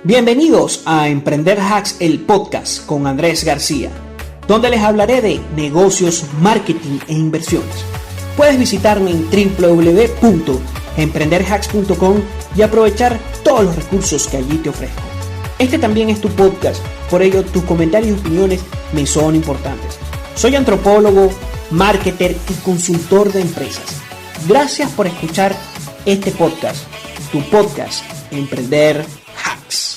Bienvenidos a Emprender Hacks, el podcast con Andrés García, donde les hablaré de negocios, marketing e inversiones. Puedes visitarme en www.emprenderhacks.com y aprovechar todos los recursos que allí te ofrezco. Este también es tu podcast, por ello tus comentarios y opiniones me son importantes. Soy antropólogo, marketer y consultor de empresas. Gracias por escuchar este podcast, tu podcast Emprender Hacks.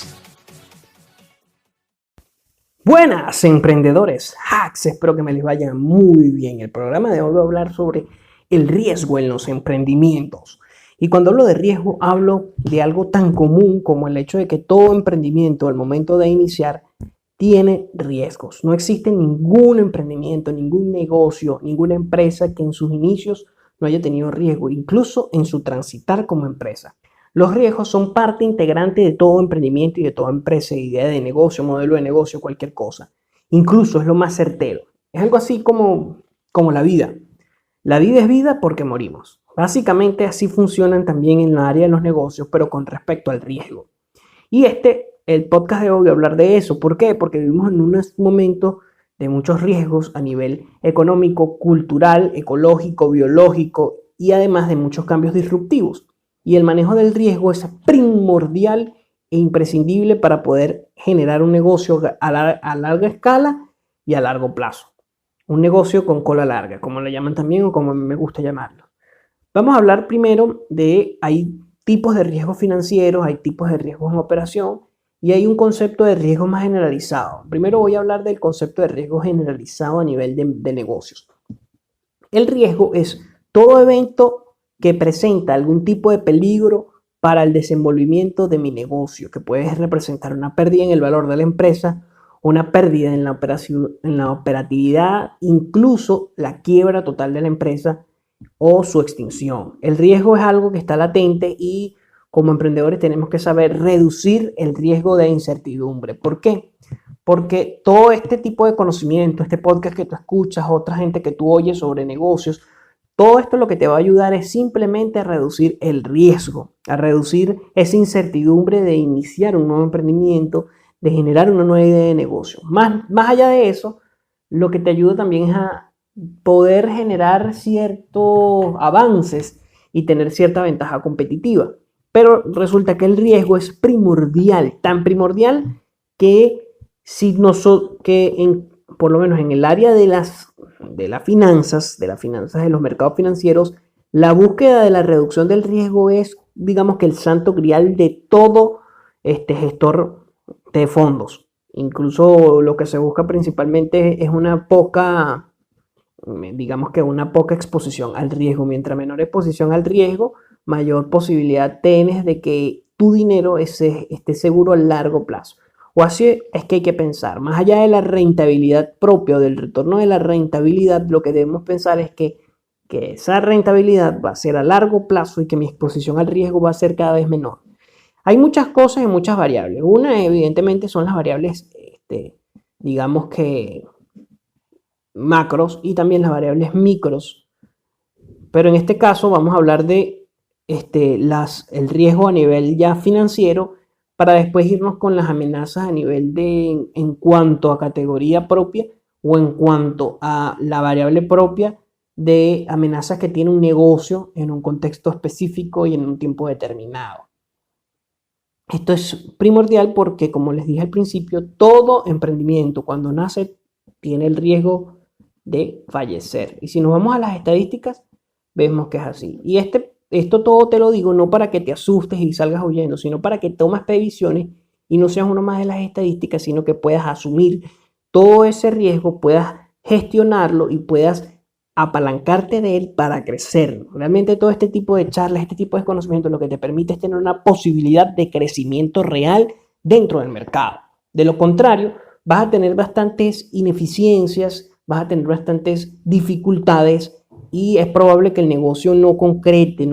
Buenas emprendedores, hacks, espero que me les vaya muy bien. El programa de hoy va a hablar sobre el riesgo en los emprendimientos. Y cuando hablo de riesgo, hablo de algo tan común como el hecho de que todo emprendimiento al momento de iniciar tiene riesgos. No existe ningún emprendimiento, ningún negocio, ninguna empresa que en sus inicios no haya tenido riesgo, incluso en su transitar como empresa. Los riesgos son parte integrante de todo emprendimiento y de toda empresa, idea de negocio, modelo de negocio, cualquier cosa. Incluso es lo más certero. Es algo así como la vida. La vida es vida porque morimos. Básicamente así funcionan también en la área de los negocios, pero con respecto al riesgo. Y el podcast de hoy va a hablar de eso. ¿Por qué? Porque vivimos en un momento de muchos riesgos a nivel económico, cultural, ecológico, biológico y además de muchos cambios disruptivos. Y el manejo del riesgo es primordial e imprescindible para poder generar un negocio a larga escala y a largo plazo. Un negocio con cola larga, como le llaman también o como me gusta llamarlo. Vamos a hablar primero hay tipos de riesgos financieros, hay tipos de riesgos en operación y hay un concepto de riesgo más generalizado. Primero voy a hablar del concepto de riesgo generalizado a nivel de negocios. El riesgo es todo evento que presenta algún tipo de peligro para el desenvolvimiento de mi negocio, que puede representar una pérdida en el valor de la empresa, una pérdida en la operatividad, incluso la quiebra total de la empresa o su extinción. El riesgo es algo que está latente y como emprendedores tenemos que saber reducir el riesgo de incertidumbre. ¿Por qué? Porque todo este tipo de conocimiento, este podcast que tú escuchas, otra gente que tú oyes sobre negocios, todo esto lo que te va a ayudar es simplemente a reducir el riesgo, a reducir esa incertidumbre de iniciar un nuevo emprendimiento, de generar una nueva idea de negocio. Más allá de eso, lo que te ayuda también es a poder generar ciertos avances y tener cierta ventaja competitiva. Pero resulta que el riesgo es primordial, tan primordial que por lo menos en el área de las finanzas, de los mercados financieros, la búsqueda de la reducción del riesgo es, digamos que el santo grial de todo gestor de fondos. Incluso lo que se busca principalmente es una poca exposición al riesgo. Mientras menor exposición al riesgo, mayor posibilidad tienes de que tu dinero esté seguro a largo plazo. O así es que hay que pensar. Más allá de la rentabilidad propia o del retorno de la rentabilidad, lo que debemos pensar es que esa rentabilidad va a ser a largo plazo y que mi exposición al riesgo va a ser cada vez menor. Hay muchas cosas y muchas variables. Una, evidentemente, son las variables, digamos que macros y también las variables micros. Pero en este caso vamos a hablar de el riesgo a nivel ya financiero, para después irnos con las amenazas a nivel en cuanto a categoría propia o en cuanto a la variable propia de amenazas que tiene un negocio en un contexto específico y en un tiempo determinado. Esto es primordial porque, como les dije al principio, todo emprendimiento cuando nace tiene el riesgo de fallecer. Y si nos vamos a las estadísticas, vemos que es así. Y esto todo te lo digo no para que te asustes y salgas huyendo, sino para que tomes previsiones y no seas uno más de las estadísticas, sino que puedas asumir todo ese riesgo, puedas gestionarlo y puedas apalancarte de él para crecer. Realmente todo este tipo de charlas, este tipo de conocimiento, lo que te permite es tener una posibilidad de crecimiento real dentro del mercado. De lo contrario, vas a tener bastantes ineficiencias, vas a tener bastantes dificultades y es probable que el negocio no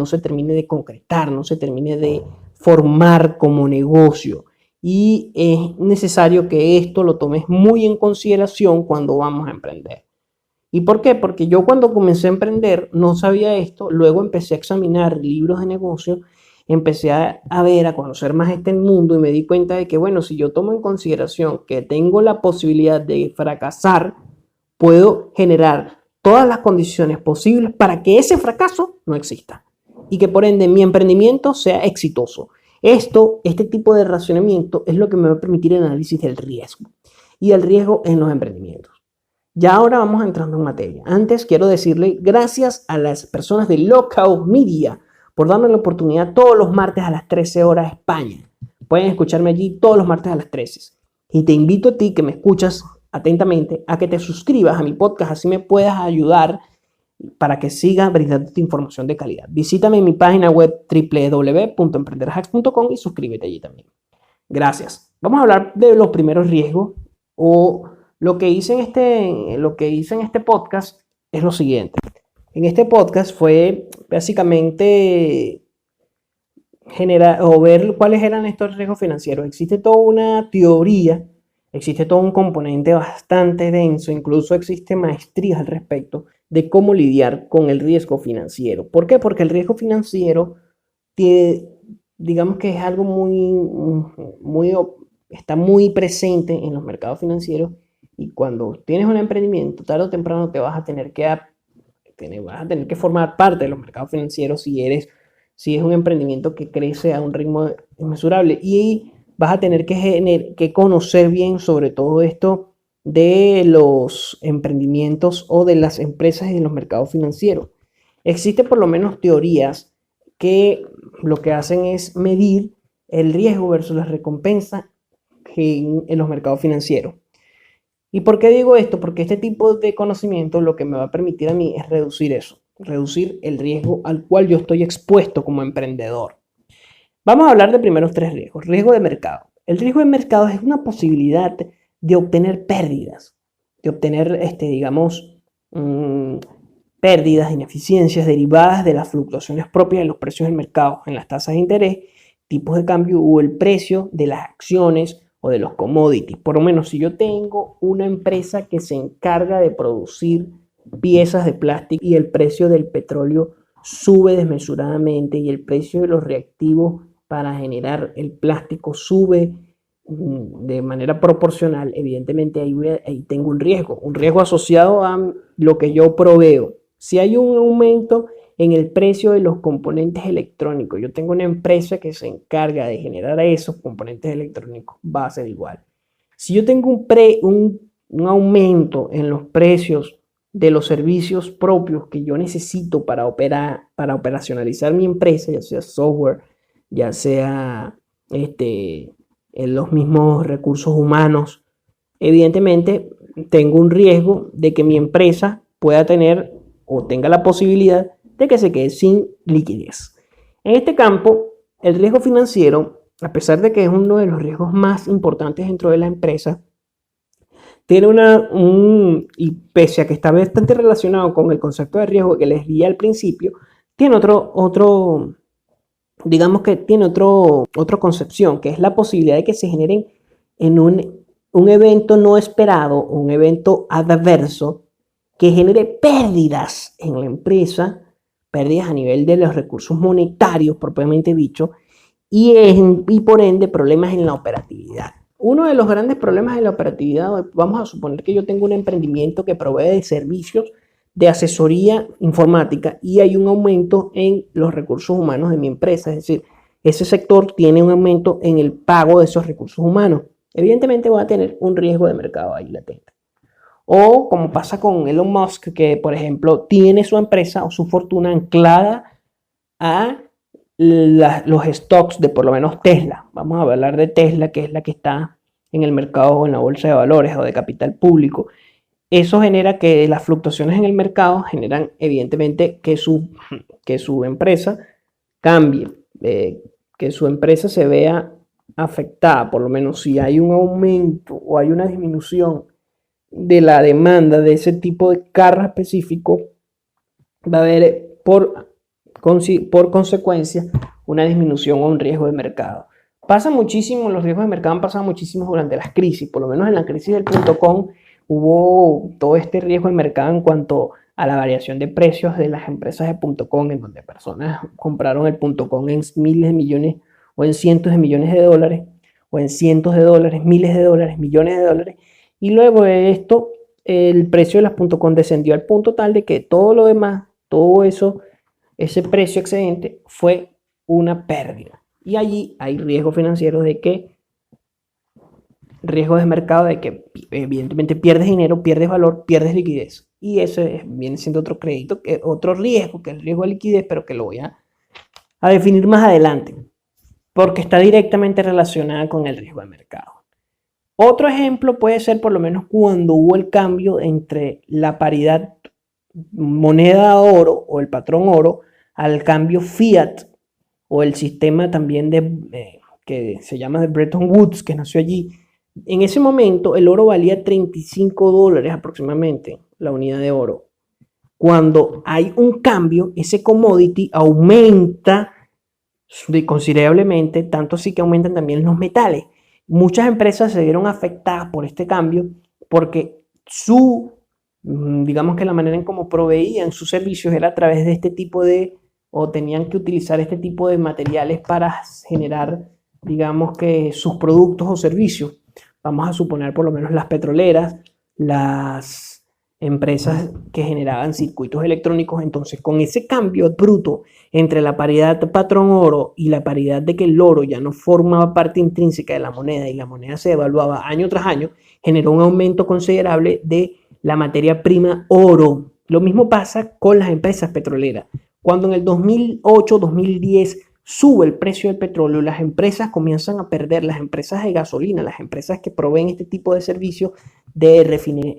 se termine de concretar, no se termine de formar como negocio. Y es necesario que esto lo tomes muy en consideración cuando vamos a emprender. ¿Y por qué? Porque yo cuando comencé a emprender no sabía esto, luego empecé a examinar libros de negocio empecé a ver, a conocer más este mundo y me di cuenta de que, bueno, si yo tomo en consideración que tengo la posibilidad de fracasar, puedo generar todas las condiciones posibles para que ese fracaso no exista y que por ende mi emprendimiento sea exitoso. Este tipo de razonamiento es lo que me va a permitir el análisis del riesgo y el riesgo en los emprendimientos. Ya ahora vamos entrando en materia. Antes quiero decirle gracias a las personas de Lockout Media por darme la oportunidad todos los martes a las 13 horas España. Pueden escucharme allí todos los martes a las 13. Y te invito a ti que me escuchas atentamente a que te suscribas a mi podcast, así me puedas ayudar para que siga brindándote información de calidad. Visítame en mi página web www.emprenderhacks.com y suscríbete allí también. Gracias. Vamos a hablar de los primeros riesgos o lo que hice en este podcast es lo siguiente. En este podcast fue básicamente generar o ver cuáles eran estos riesgos financieros. Existe toda una teoría, existe todo un componente bastante denso, incluso existe maestrías al respecto de cómo lidiar con el riesgo financiero. ¿Por qué? Porque el riesgo financiero digamos que es algo está muy presente en los mercados financieros y cuando tienes un emprendimiento, tarde o temprano te vas a tener que formar parte de los mercados financieros si es un emprendimiento que crece a un ritmo inmesurable y vas a tener que conocer bien sobre todo esto de los emprendimientos o de las empresas en los mercados financieros. Existen por lo menos teorías que lo que hacen es medir el riesgo versus la recompensa en los mercados financieros. ¿Y por qué digo esto? Porque este tipo de conocimiento lo que me va a permitir a mí es reducir el riesgo al cual yo estoy expuesto como emprendedor. Vamos a hablar de primeros 3 riesgos. Riesgo de mercado. El riesgo de mercado es una posibilidad de obtener pérdidas, de obtener, pérdidas, ineficiencias derivadas de las fluctuaciones propias de los precios del mercado, en las tasas de interés, tipos de cambio o el precio de las acciones o de los commodities. Por lo menos si yo tengo una empresa que se encarga de producir piezas de plástico y el precio del petróleo sube desmesuradamente y el precio de los reactivos para generar el plástico sube de manera proporcional, evidentemente ahí tengo un riesgo asociado a lo que yo proveo. Si hay un aumento en el precio de los componentes electrónicos, yo tengo una empresa que se encarga de generar esos componentes electrónicos, va a ser igual. Si yo tengo un aumento en los precios de los servicios propios que yo necesito para operacionalizar mi empresa, ya sea software, ya sea los mismos recursos humanos, evidentemente tengo un riesgo de que mi empresa pueda tener o tenga la posibilidad de que se quede sin liquidez. En este campo, el riesgo financiero, a pesar de que es uno de los riesgos más importantes dentro de la empresa, tiene y pese a que está bastante relacionado con el concepto de riesgo que les di al principio, tiene otra concepción, que es la posibilidad de que se generen en un evento no esperado, un evento adverso, que genere pérdidas en la empresa, pérdidas a nivel de los recursos monetarios propiamente dicho, y por ende problemas en la operatividad. Uno de los grandes problemas en la operatividad, vamos a suponer que yo tengo un emprendimiento que provee de servicios de asesoría informática y hay un aumento en los recursos humanos de mi empresa, es decir, ese sector tiene un aumento en el pago de esos recursos humanos. Evidentemente va a tener un riesgo de mercado ahí latente. O como pasa con Elon Musk, que por ejemplo tiene su empresa o su fortuna anclada a los stocks de por lo menos Tesla. Vamos a hablar de Tesla, que es la que está en el mercado o en la bolsa de valores o de capital público. Eso genera que las fluctuaciones en el mercado generan evidentemente que su empresa cambie, que su empresa se vea afectada, por lo menos si hay un aumento o hay una disminución de la demanda de ese tipo de carro específico, va a haber por consecuencia una disminución o un riesgo de mercado. Pasa muchísimo, los riesgos de mercado han pasado muchísimo durante las crisis, por lo menos en la crisis del .com hubo todo este riesgo de mercado en cuanto a la variación de precios de las empresas de .com, en donde personas compraron el .com en miles de millones o en cientos de millones de dólares, o en cientos de dólares, miles de dólares, millones de dólares, y luego de esto el precio de las .com descendió al punto tal de que todo lo demás, todo eso, ese precio excedente fue una pérdida. Y allí hay riesgos financieros de que, riesgos de mercado de que evidentemente pierdes dinero, pierdes valor, pierdes liquidez. Y ese viene siendo otro crédito, otro riesgo, que es el riesgo de liquidez, pero que lo voy a definir más adelante, porque está directamente relacionada con el riesgo de mercado. Otro ejemplo puede ser por lo menos cuando hubo el cambio entre la paridad moneda oro o el patrón oro al cambio fiat o el sistema también que se llama de Bretton Woods, que nació allí. En ese momento el oro valía $35 aproximadamente, la unidad de oro. Cuando hay un cambio, ese commodity aumenta considerablemente, tanto así que aumentan también los metales. Muchas empresas se vieron afectadas por este cambio porque digamos que la manera en cómo proveían sus servicios era a través de este tipo o tenían que utilizar este tipo de materiales para generar, digamos que sus productos o servicios. Vamos a suponer por lo menos las petroleras, las empresas que generaban circuitos electrónicos. Entonces, con ese cambio bruto entre la paridad patrón oro y la paridad de que el oro ya no formaba parte intrínseca de la moneda y la moneda se devaluaba año tras año, generó un aumento considerable de la materia prima oro. Lo mismo pasa con las empresas petroleras. Cuando en el 2008-2010 sube el precio del petróleo, las empresas comienzan a perder, las empresas de gasolina, las empresas que proveen este tipo de servicios de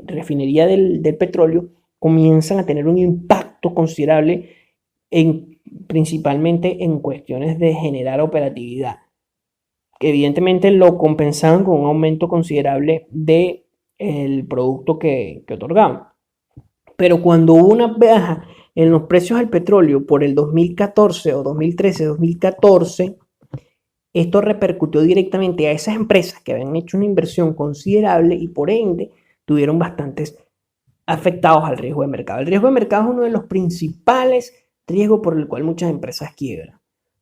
refinería del petróleo, comienzan a tener un impacto considerable principalmente en cuestiones de generar operatividad, que evidentemente lo compensaban con un aumento considerable del producto que otorgaban. Pero cuando hubo una baja en los precios del petróleo por el 2014 o 2013-2014, esto repercutió directamente a esas empresas que habían hecho una inversión considerable y por ende tuvieron bastantes afectados al riesgo de mercado. El riesgo de mercado es uno de los principales riesgos por el cual muchas empresas quiebran.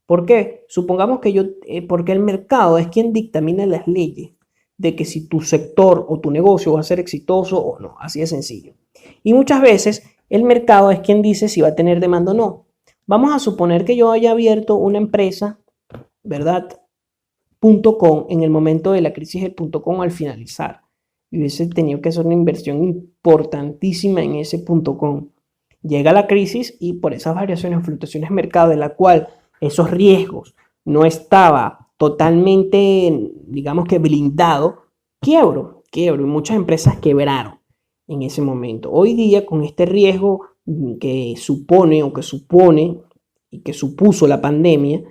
¿Por qué? Supongamos que porque el mercado es quien dictamina las leyes de que si tu sector o tu negocio va a ser exitoso o no, así de sencillo. Y muchas veces el mercado es quien dice si va a tener demanda o no. Vamos a suponer que yo haya abierto una empresa, ¿verdad? .com en el momento de la crisis del .com al finalizar. Y hubiese tenido que hacer una inversión importantísima en ese .com. Llega la crisis y por esas variaciones, fluctuaciones de mercado, de la cual esos riesgos no estaba totalmente, digamos que blindado, quiebro. Y muchas empresas quebraron en ese momento. Hoy día, con este riesgo que supone y que supuso la pandemia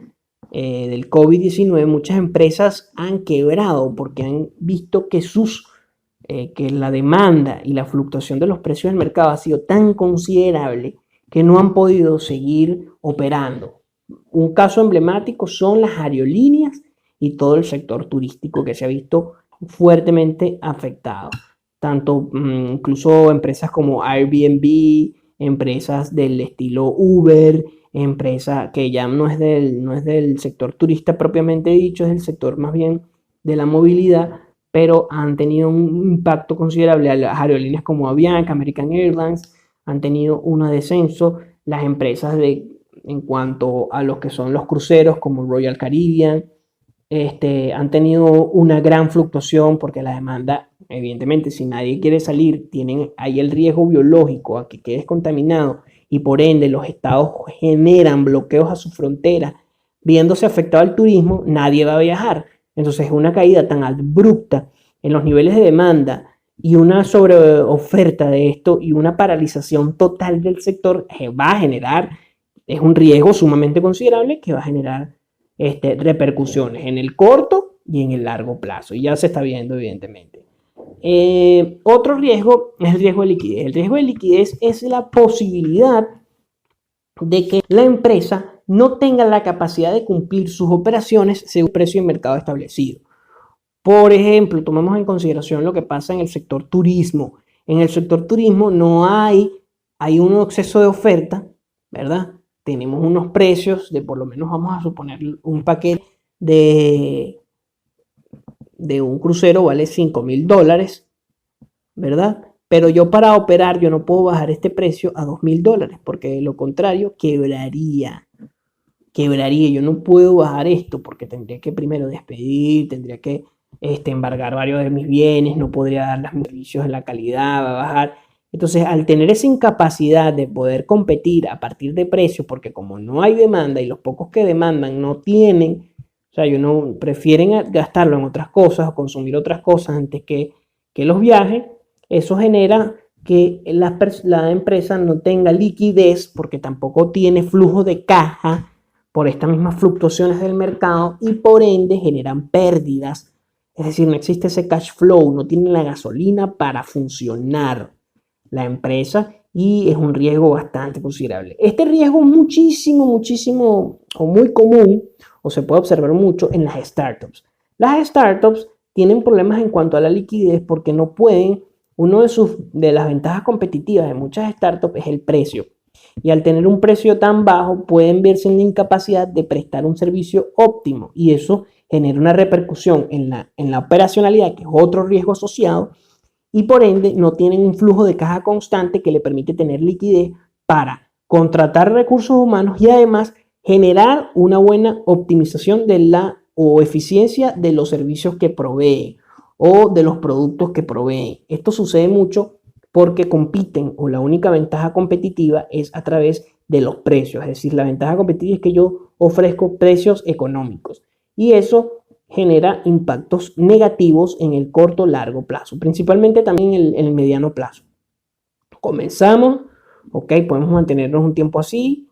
del COVID-19, muchas empresas han quebrado porque han visto que que la demanda y la fluctuación de los precios del mercado ha sido tan considerable que no han podido seguir operando. Un caso emblemático son las aerolíneas y todo el sector turístico que se ha visto fuertemente afectado. Tanto incluso empresas como Airbnb, empresas del estilo Uber, empresa que ya no es del sector turista propiamente dicho, es del sector más bien de la movilidad, pero han tenido un impacto considerable. Las aerolíneas como Avianca, American Airlines han tenido un descenso. Las empresas en cuanto a los que son los cruceros como Royal Caribbean han tenido una gran fluctuación porque la demanda, evidentemente, si nadie quiere salir, tienen ahí el riesgo biológico a que quedes contaminado y por ende los estados generan bloqueos a su frontera, viéndose afectado el turismo, nadie va a viajar. Entonces una caída tan abrupta en los niveles de demanda y una sobreoferta de esto y una paralización total del sector va a generar, es un riesgo sumamente considerable que va a generar repercusiones en el corto y en el largo plazo. Y ya se está viendo evidentemente. Otro riesgo es el riesgo de liquidez. El riesgo de liquidez es la posibilidad de que la empresa no tenga la capacidad de cumplir sus operaciones según el precio de mercado establecido. Por ejemplo, tomemos en consideración lo que pasa en el sector turismo. En el sector turismo no hay hay un exceso de oferta, ¿verdad? Tenemos unos precios de, por lo menos vamos a suponer, un paquete de un crucero vale $5.000, ¿verdad? Pero yo para operar, yo no puedo bajar este precio a $2.000, porque de lo contrario quebraría. Yo no puedo bajar esto porque tendría que primero despedir, tendría que embargar varios de mis bienes, no podría dar los servicios en la calidad, va a bajar. Entonces, al tener esa incapacidad de poder competir a partir de precios, porque como no hay demanda y los pocos que demandan no tienen, o sea, prefieren gastarlo en otras cosas o consumir otras cosas antes que los viajes, eso genera que la empresa no tenga liquidez porque tampoco tiene flujo de caja por estas mismas fluctuaciones del mercado y por ende generan pérdidas. Es decir, no existe ese cash flow, no tiene la gasolina para funcionar la empresa y es un riesgo bastante considerable. Este riesgo es muchísimo o muy común o se puede observar mucho en las startups. Las startups tienen problemas en cuanto a la liquidez porque no pueden, de las ventajas competitivas de muchas startups es el precio. Y al tener un precio tan bajo pueden verse en la incapacidad de prestar un servicio óptimo y eso genera una repercusión en la operacionalidad, que es otro riesgo asociado, y por ende no tienen un flujo de caja constante que le permite tener liquidez para contratar recursos humanos y además generar una buena optimización o eficiencia de los servicios que proveen o de los productos que proveen. Esto sucede mucho porque compiten o la única ventaja competitiva es a través de los precios. Es decir, la ventaja competitiva es que yo ofrezco precios económicos y eso genera impactos negativos en el corto largo plazo, principalmente también en el mediano plazo. Comenzamos, ok, podemos mantenernos un tiempo así,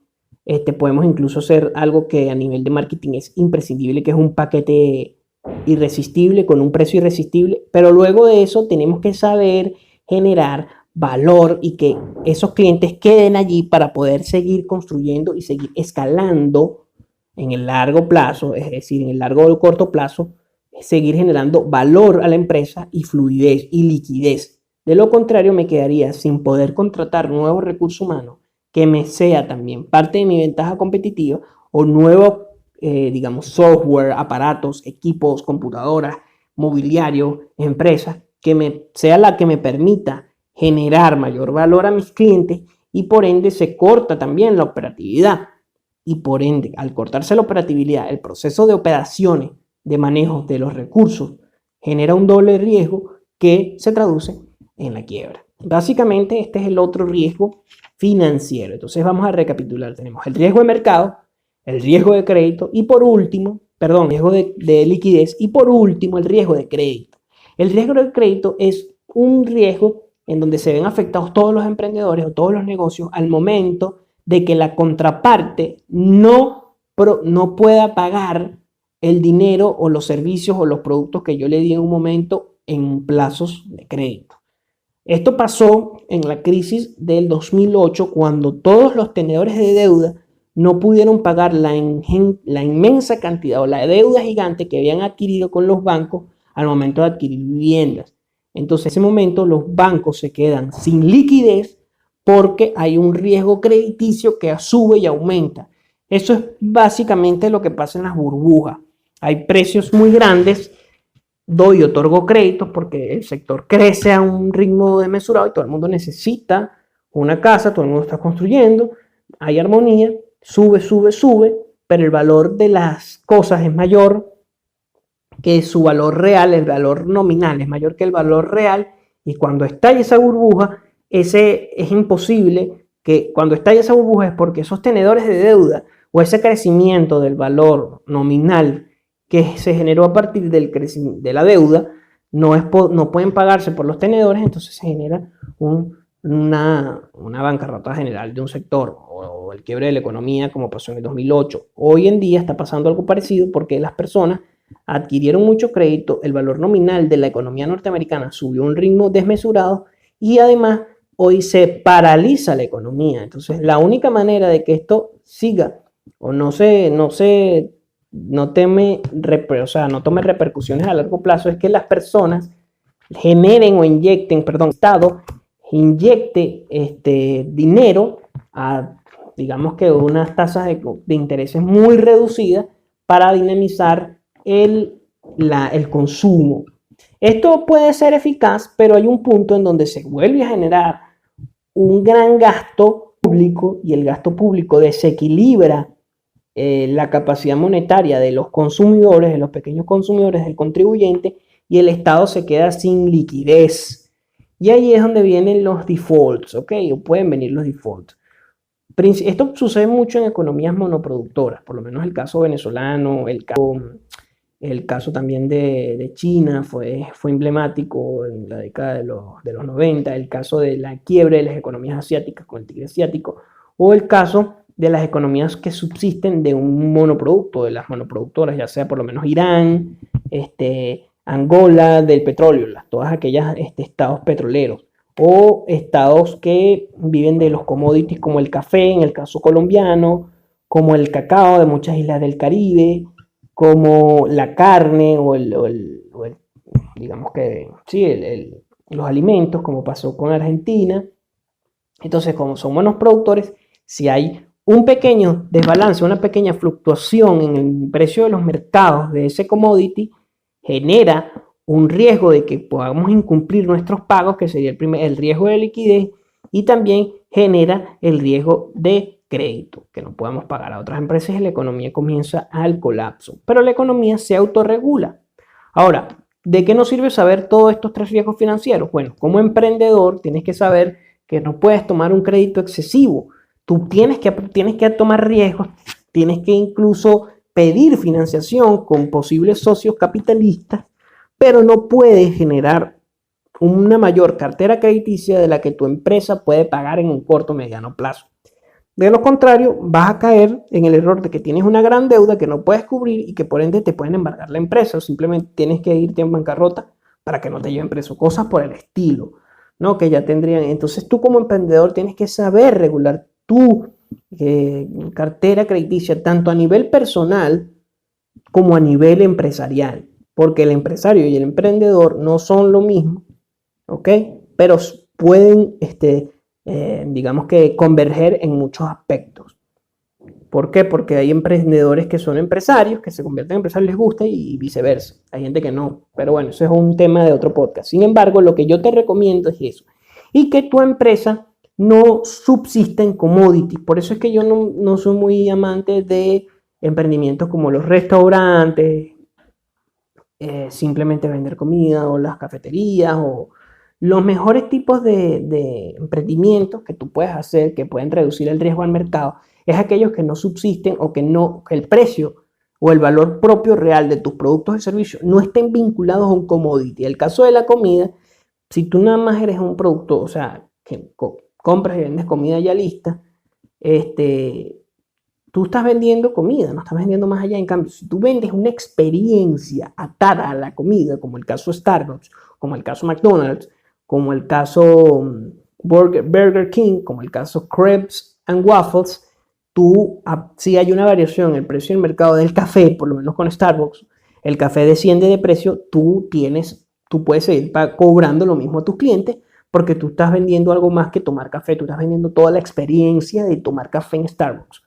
podemos incluso hacer algo que a nivel de marketing es imprescindible, que es un paquete irresistible con un precio irresistible, pero luego de eso tenemos que saber generar valor y que esos clientes queden allí para poder seguir construyendo y seguir escalando en el largo plazo, es decir, en el largo o corto plazo, seguir generando valor a la empresa y fluidez y liquidez. De lo contrario, me quedaría sin poder contratar nuevos recursos humanos que me sea también parte de mi ventaja competitiva o nuevo, digamos, software, aparatos, equipos, computadoras, mobiliario, empresas, sea la que me permita generar mayor valor a mis clientes y por ende se corta también la operatividad. Y por ende, al cortarse la operatividad, el proceso de operaciones, de manejo de los recursos, genera un doble riesgo que se traduce en la quiebra. Básicamente, este es el otro riesgo financiero. Entonces, vamos a recapitular. Tenemos el riesgo de mercado, el riesgo de crédito y por último, perdón, el riesgo de liquidez y por último, el riesgo de crédito. El riesgo de crédito es un riesgo en donde se ven afectados todos los emprendedores o todos los negocios al momento de que la contraparte no pueda pagar el dinero o los servicios o los productos que yo le di en un momento en plazos de crédito. Esto pasó en la crisis del 2008 cuando todos los tenedores de deuda no pudieron pagar la inmensa cantidad o la deuda gigante que habían adquirido con los bancos al momento de adquirir viviendas. Entonces, en ese momento los bancos se quedan sin liquidez porque hay un riesgo crediticio que sube y aumenta. Eso es básicamente lo que pasa en las burbujas. Hay precios muy grandes, doy y otorgo créditos porque el sector crece a un ritmo desmesurado y todo el mundo necesita una casa, todo el mundo está construyendo, hay armonía, sube, pero el valor de las cosas es mayor que su valor real, el valor nominal es mayor que el valor real y cuando estalla esa burbuja, es imposible que cuando estalle esa burbuja es porque esos tenedores de deuda o ese crecimiento del valor nominal que se generó a partir de la deuda no pueden pagarse por los tenedores, entonces se genera una bancarrota general de un sector o el quiebre de la economía como pasó en el 2008. Hoy en día está pasando algo parecido porque las personas adquirieron mucho crédito, el valor nominal de la economía norteamericana subió a un ritmo desmesurado y además hoy se paraliza la economía. Entonces, la única manera de que esto siga o no tome repercusiones a largo plazo es que las personas generen o inyecten, el Estado inyecte dinero a, digamos que unas tasas de intereses muy reducidas para dinamizar el consumo. Esto puede ser eficaz, pero hay un punto en donde se vuelve a generar un gran gasto público y el gasto público desequilibra la capacidad monetaria de los consumidores, de los pequeños consumidores, del contribuyente, y el Estado se queda sin liquidez. Y ahí es donde vienen los defaults, ¿ok? O pueden venir los defaults. Esto sucede mucho en economías monoproductoras, por lo menos el caso venezolano, el caso también de China fue emblemático en la década de los 90, el caso de la quiebre de las economías asiáticas con el tigre asiático, o el caso de las economías que subsisten de un monoproducto, de las monoproductoras, ya sea por lo menos Irán, Angola, del petróleo, todas aquellas estados petroleros, o estados que viven de los commodities como el café, en el caso colombiano, como el cacao de muchas islas del Caribe, como la carne digamos que, sí, los alimentos, como pasó con Argentina. Entonces, como son buenos productores, si hay un pequeño desbalance, una pequeña fluctuación en el precio de los mercados de ese commodity, genera un riesgo de que podamos incumplir nuestros pagos, que sería el riesgo de liquidez, y también genera el riesgo de crédito, que no podamos pagar a otras empresas y la economía comienza al colapso. Pero la economía se autorregula. Ahora, ¿de qué nos sirve saber todos estos tres riesgos financieros? Bueno, como emprendedor tienes que saber que no puedes tomar un crédito excesivo. Tú tienes que tomar riesgos, tienes que incluso pedir financiación con posibles socios capitalistas, pero no puedes generar una mayor cartera crediticia de la que tu empresa puede pagar en un corto o mediano plazo. De lo contrario, vas a caer en el error de que tienes una gran deuda que no puedes cubrir y que por ende te pueden embargar la empresa, o simplemente tienes que irte en bancarrota para que no te lleven preso, cosas por el estilo, ¿no? Que ya tendrían. Entonces tú como emprendedor tienes que saber regular tu cartera crediticia tanto a nivel personal como a nivel empresarial, porque el empresario y el emprendedor no son lo mismo, ¿ok? Pero pueden, digamos que converger en muchos aspectos. ¿Por qué? Porque hay emprendedores que son empresarios, que se convierten en empresarios, les gusta, y viceversa. Hay gente que no, pero bueno, eso es un tema de otro podcast. Sin embargo, lo que yo te recomiendo es eso. Y que tu empresa no subsista en commodities. Por eso es que yo no soy muy amante de emprendimientos como los restaurantes, simplemente vender comida, o las cafeterías, o los mejores tipos de emprendimientos que tú puedes hacer, que pueden reducir el riesgo al mercado, es aquellos que no subsisten, o que el precio o el valor propio real de tus productos y servicios no estén vinculados a un commodity. El caso de la comida, si tú nada más eres un producto, o sea, que compras y vendes comida ya lista, tú estás vendiendo comida, no estás vendiendo más allá. En cambio, si tú vendes una experiencia atada a la comida, como el caso Starbucks, como el caso McDonald's, como el caso Burger King, como el caso Crepes and Waffles, si hay una variación en el precio del mercado del café, por lo menos con Starbucks, el café desciende de precio, tú puedes seguir cobrando lo mismo a tus clientes, porque tú estás vendiendo algo más que tomar café, tú estás vendiendo toda la experiencia de tomar café en Starbucks.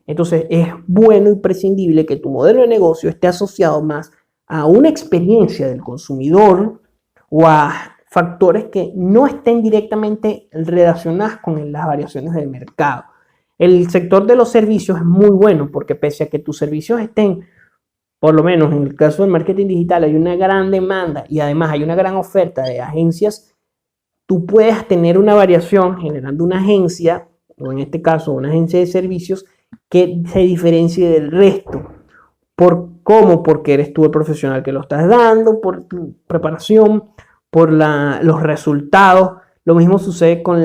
Entonces es bueno y prescindible que tu modelo de negocio esté asociado más a una experiencia del consumidor, o a factores que no estén directamente relacionados con las variaciones del mercado. El sector de los servicios es muy bueno, porque pese a que tus servicios estén, por lo menos en el caso del marketing digital, hay una gran demanda y además hay una gran oferta de agencias, tú puedes tener una variación generando una agencia, o en este caso una agencia de servicios, que se diferencie del resto. ¿Cómo? Porque eres tú el profesional que lo estás dando, por tu preparación, por los resultados. Lo mismo sucede con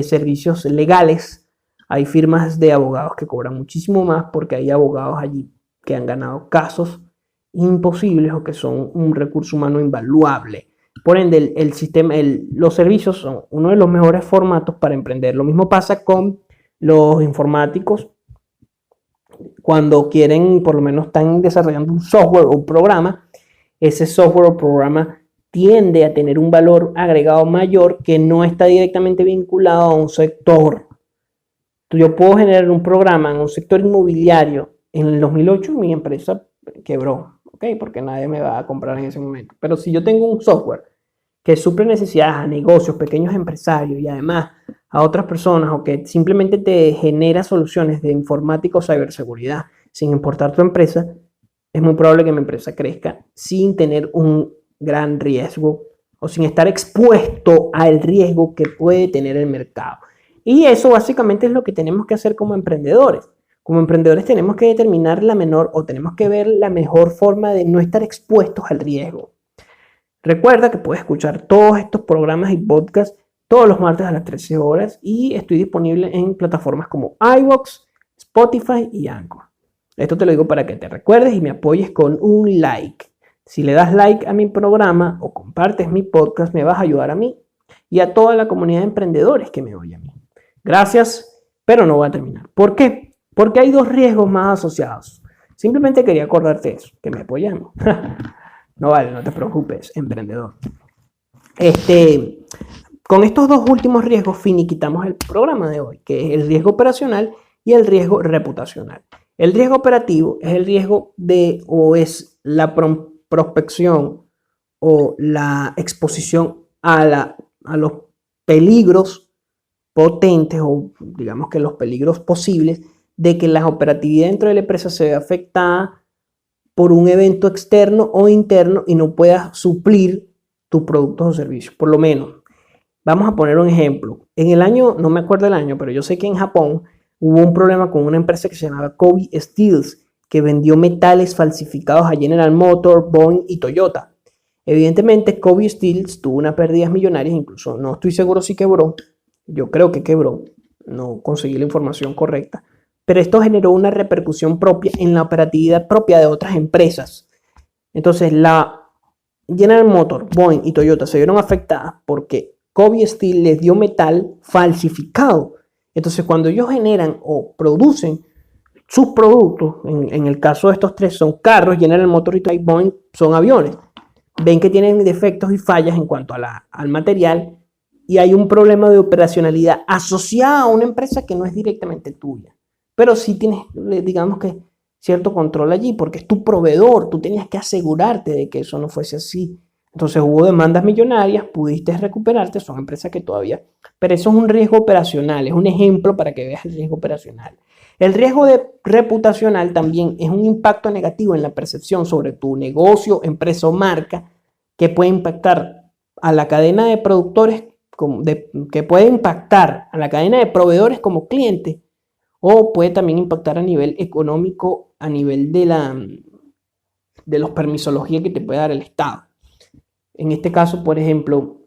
servicios legales. Hay firmas de abogados que cobran muchísimo más, porque hay abogados allí que han ganado casos imposibles o que son un recurso humano invaluable. Por ende, los servicios son uno de los mejores formatos para emprender. Lo mismo pasa con los informáticos cuando quieren, por lo menos están desarrollando un software o un programa. Ese software o programa tiende a tener un valor agregado mayor que no está directamente vinculado a un sector. Yo puedo generar un programa en un sector inmobiliario. En el 2008 mi empresa quebró, ¿ok? Porque nadie me va a comprar en ese momento. Pero si yo tengo un software que suple necesidades a negocios, pequeños empresarios y además a otras personas, o que simplemente te genera soluciones de informática o ciberseguridad sin importar tu empresa, es muy probable que mi empresa crezca sin tener un gran riesgo o sin estar expuesto al riesgo que puede tener el mercado. Y eso básicamente es lo que tenemos que hacer como emprendedores. Como emprendedores tenemos que determinar la menor o tenemos que ver la mejor forma de no estar expuestos al riesgo. Recuerda que puedes escuchar todos estos programas y podcasts todos los martes a las 13 horas y estoy disponible en plataformas como iVoox, Spotify y Anchor. Esto te lo digo para que te recuerdes y me apoyes con un like. Si le das like a mi programa o compartes mi podcast, me vas a ayudar a mí y a toda la comunidad de emprendedores que me oye a mí. Gracias, pero no voy a terminar. ¿Por qué? Porque hay dos riesgos más asociados. Simplemente quería acordarte eso, que me apoyamos. No vale, no te preocupes, emprendedor. Con estos dos últimos riesgos finiquitamos el programa de hoy, que es el riesgo operacional y el riesgo reputacional. El riesgo operativo es el riesgo de o es la prospección o la exposición a los peligros potentes o digamos que los peligros posibles de que la operatividad dentro de la empresa se vea afectada por un evento externo o interno y no puedas suplir tus productos o servicios. Por lo menos, vamos a poner un ejemplo. En el año, no me acuerdo el año, pero yo sé que en Japón hubo un problema con una empresa que se llamaba Kobe Steels, que vendió metales falsificados a General Motors, Boeing y Toyota. Evidentemente, Kobe Steels tuvo unas pérdidas millonarias, incluso no estoy seguro si quebró. Yo creo que quebró, no conseguí la información correcta. Pero esto generó una repercusión propia en la operatividad propia de otras empresas. Entonces, la General Motors, Boeing y Toyota se vieron afectadas porque Kobe Steel les dio metal falsificado. Entonces, cuando ellos generan o producen sus productos, en el caso de estos tres son carros, General Motors y Boeing son aviones, ven que tienen defectos y fallas en cuanto al material y hay un problema de operacionalidad asociada a una empresa que no es directamente tuya. Pero sí tienes, digamos que, cierto control allí, porque es tu proveedor, tú tenías que asegurarte de que eso no fuese así. Entonces hubo demandas millonarias, pudiste recuperarte, son empresas que todavía... Pero eso es un riesgo operacional, es un ejemplo para que veas el riesgo operacional. El riesgo reputacional también es un impacto negativo en la percepción sobre tu negocio, empresa o marca, que puede impactar a la cadena de productores, que puede impactar a la cadena de proveedores como cliente, o puede también impactar a nivel económico, a nivel de los permisologías que te puede dar el Estado. En este caso, por ejemplo,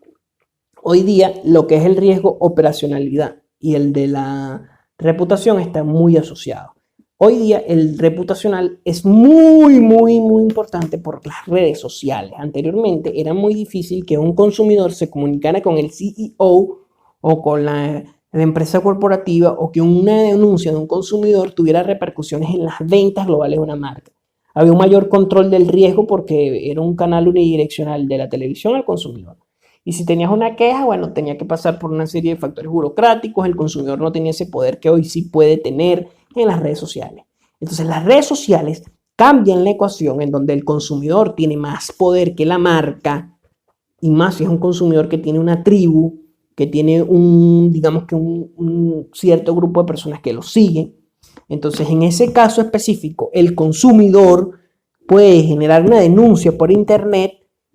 hoy día lo que es el riesgo operacionalidad y el de la reputación está muy asociado. Hoy día el reputacional es muy importante por las redes sociales. Anteriormente era muy difícil que un consumidor se comunicara con el CEO o con la empresa corporativa o que una denuncia de un consumidor tuviera repercusiones en las ventas globales de una marca. Había un mayor control del riesgo porque era un canal unidireccional de la televisión al consumidor. Y si tenías una queja, bueno, tenía que pasar por una serie de factores burocráticos, el consumidor no tenía ese poder que hoy sí puede tener en las redes sociales. Entonces las redes sociales cambian la ecuación en donde el consumidor tiene más poder que la marca, y más si es un consumidor que tiene una tribu, que tiene digamos que un cierto grupo de personas que lo siguen. Entonces, en ese caso específico, el consumidor puede generar una denuncia por internet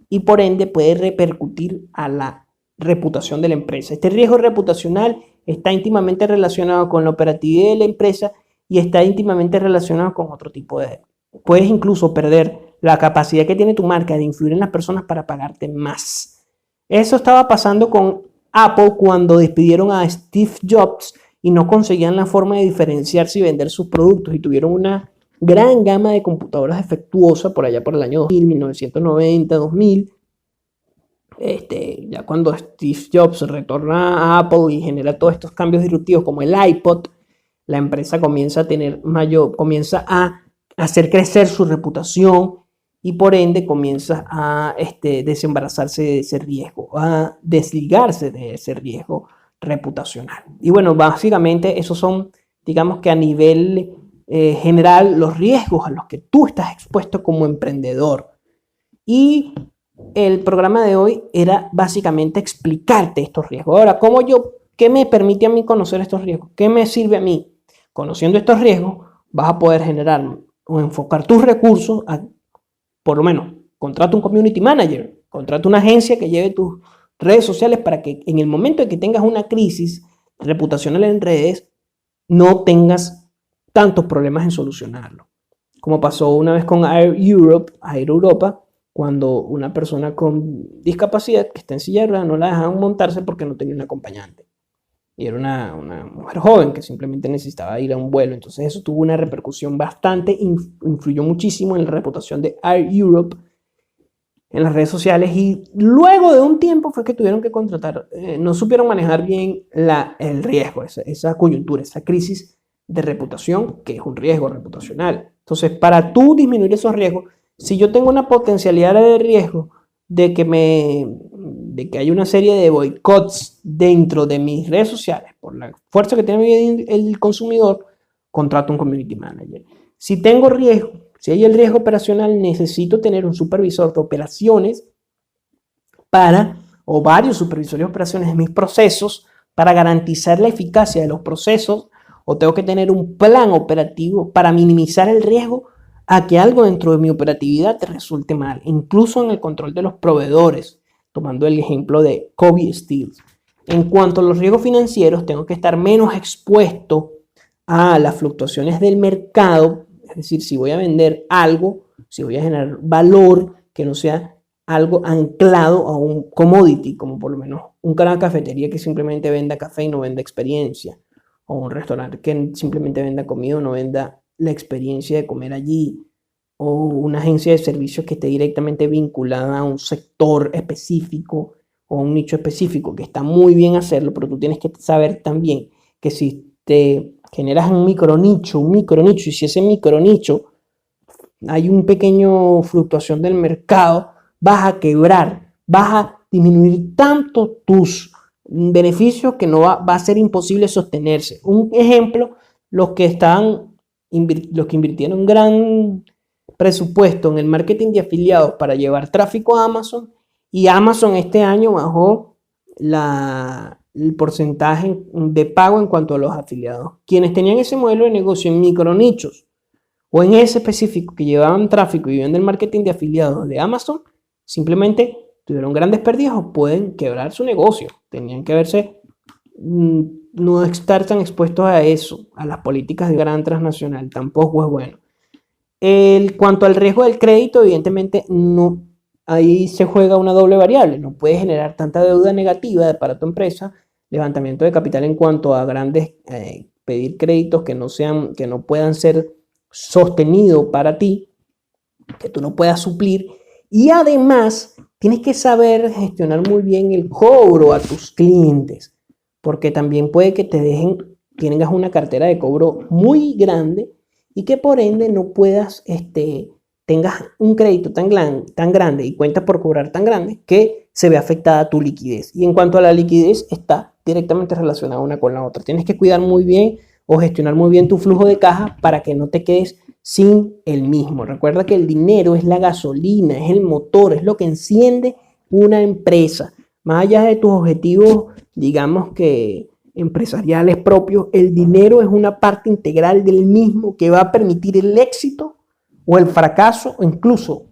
y por ende puede repercutir a la reputación de la empresa. Este riesgo reputacional está íntimamente relacionado con la operatividad de la empresa y está íntimamente relacionado con otro tipo de... Puedes incluso perder la capacidad que tiene tu marca de influir en las personas para pagarte más. Eso estaba pasando con Apple cuando despidieron a Steve Jobs y no conseguían la forma de diferenciarse y vender sus productos y tuvieron una gran gama de computadoras defectuosas por allá por el año 2000, 1990, 2000. Ya cuando Steve Jobs retorna a Apple y genera todos estos cambios disruptivos como el iPod, la empresa comienza a hacer crecer su reputación y por ende comienza a desembarazarse de ese riesgo, a desligarse de ese riesgo reputacional. Y bueno, básicamente esos son, digamos que a nivel general, los riesgos a los que tú estás expuesto como emprendedor. Y el programa de hoy era básicamente explicarte estos riesgos. Ahora, ¿qué me permite a mí conocer estos riesgos? ¿Qué me sirve a mí? Conociendo estos riesgos, vas a poder generar o enfocar tus recursos por lo menos, contrata un community manager, contrata una agencia que lleve tus redes sociales para que en el momento en que tengas una crisis reputacional en redes, no tengas tantos problemas en solucionarlo. Como pasó una vez con Air Europa, cuando una persona con discapacidad que está en silla de ruedas no la dejaban montarse porque no tenía un acompañante. Y era una mujer joven que simplemente necesitaba ir a un vuelo. Entonces eso tuvo una repercusión bastante, influyó muchísimo en la reputación de Air Europe en las redes sociales. Y luego de un tiempo fue que tuvieron que contratar, no supieron manejar bien el riesgo, esa coyuntura, esa crisis de reputación, que es un riesgo reputacional. Entonces, para tú disminuir esos riesgos, si yo tengo una potencialidad de riesgo de que hay una serie de boicots dentro de mis redes sociales por la fuerza que tiene el consumidor, contrato un community manager. Si tengo riesgo, si hay el riesgo operacional, necesito tener un supervisor de operaciones o varios supervisores de operaciones en mis procesos para garantizar la eficacia de los procesos, o tengo que tener un plan operativo para minimizar el riesgo a que algo dentro de mi operatividad te resulte mal, incluso en el control de los proveedores, tomando el ejemplo de Kobe Steel. En cuanto a los riesgos financieros, tengo que estar menos expuesto a las fluctuaciones del mercado, es decir, si voy a vender algo, si voy a generar valor que no sea algo anclado a un commodity, como por lo menos una cafetería que simplemente venda café y no venda experiencia, o un restaurante que simplemente venda comida o no venda la experiencia de comer allí, o una agencia de servicios que esté directamente vinculada a un sector específico o a un nicho específico, que está muy bien hacerlo, pero tú tienes que saber también que si te generas un micronicho, y si ese micronicho hay un pequeño fluctuación del mercado, vas a quebrar, vas a disminuir tanto tus beneficios que no va a ser imposible sostenerse. Un ejemplo, los que invirtieron gran presupuesto en el marketing de afiliados para llevar tráfico a Amazon, y Amazon este año bajó el porcentaje de pago en cuanto a los afiliados. Quienes tenían ese modelo de negocio en micronichos o en ese específico que llevaban tráfico y vivían del marketing de afiliados de Amazon, simplemente tuvieron grandes pérdidas o pueden quebrar su negocio. Tenían que no estar tan expuestos a eso, a las políticas de gran transnacional, tampoco es bueno. Cuanto al riesgo del crédito, evidentemente no, ahí se juega una doble variable. No puedes generar tanta deuda negativa para tu empresa, levantamiento de capital en cuanto a pedir créditos que no puedan ser sostenidos para ti, que tú no puedas suplir. Y además tienes que saber gestionar muy bien el cobro a tus clientes, porque también puede que tengas una cartera de cobro muy grande y que por ende no tengas un crédito tan grande y cuentas por cobrar tan grande que se ve afectada tu liquidez. Y en cuanto a la liquidez, está directamente relacionada una con la otra. Tienes que cuidar muy bien o gestionar muy bien tu flujo de caja para que no te quedes sin el mismo. Recuerda que el dinero es la gasolina, es el motor, es lo que enciende una empresa. Más allá de tus objetivos, digamos que empresariales propios, el dinero es una parte integral del mismo que va a permitir el éxito o el fracaso, o incluso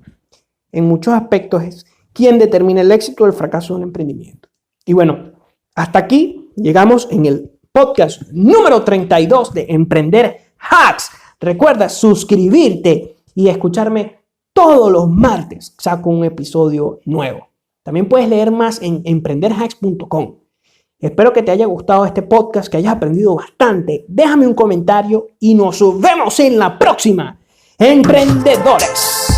en muchos aspectos es quien determina el éxito o el fracaso de un emprendimiento. Y bueno, hasta aquí llegamos en el podcast número 32 de Emprender Hacks. Recuerda suscribirte y escucharme todos los martes. Saco un episodio nuevo. También puedes leer más en emprenderhacks.com. Espero que te haya gustado este podcast, que hayas aprendido bastante. Déjame un comentario y nos vemos en la próxima. ¡Emprendedores!